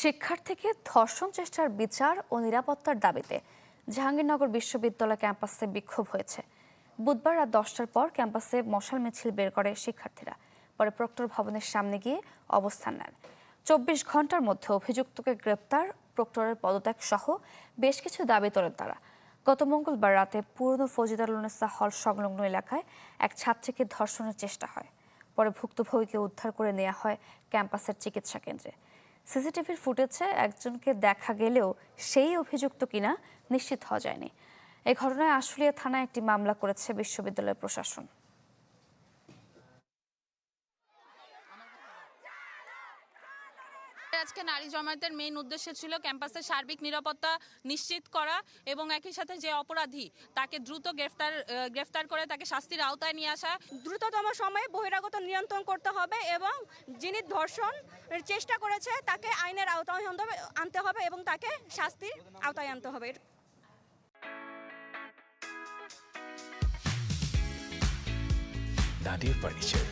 শিক্ষার্থীকে ধর্ষণ চেষ্টার বিচার ও নিরাপত্তার দাবিতে জাহাঙ্গীরনগর বিশ্ববিদ্যালয় ক্যাম্পাসে বিক্ষোভ হয়েছে। বুধবার রাত 10টার পর ক্যাম্পাসে মশাল মিছিল বের করে শিক্ষার্থীরা। পরে প্রক্টর ভবনের সামনে গিয়ে অবস্থান নেন। 24 ঘন্টার মধ্যে অভিযুক্তকে গ্রেপ্তার, প্রক্টরের পদত্যাগ সহ বেশ কিছু দাবি তোলেন তারা। গত মঙ্গলবার রাতে পুরনো ফজিদারুন্নেসা হল সংলগ্ন এলাকায় এক ছাত্রীকে ধর্ষণের চেষ্টা হয়। পরে ভুক্তভোগীকে উদ্ধার করে নেওয়া হয় ক্যাম্পাসের চিকিৎসা কেন্দ্রে। সিসিটিভির ফুটেজে একজনকে দেখা গেলেও সেই অভিযুক্ত কিনা নিশ্চিত হওয়া যায়নি। এই ঘটনায় আশুলিয়া থানায় একটি মামলা করেছে বিশ্ববিদ্যালয় প্রশাসন। আজকে নারী জমায়েতের মেইন উদ্দেশ্য ছিল ক্যাম্পাসের সার্বিক নিরাপত্তা নিশ্চিত করা এবং একই সাথে যে অপরাধী তাকে দ্রুত গ্রেফতার করে তাকে শাস্তির আওতায় নিয়ে আসা। দ্রুততম সময়ে বহিরাগত নিয়ন্ত্রণ করতে হবে এবং যিনি ধর্ষণ চেষ্টা করেছে তাকে আইনের আওতায় আনতে হবে এবং তাকে শাস্তির আওতায় আনতে হবে। নাদিয়া ফার্নিচার,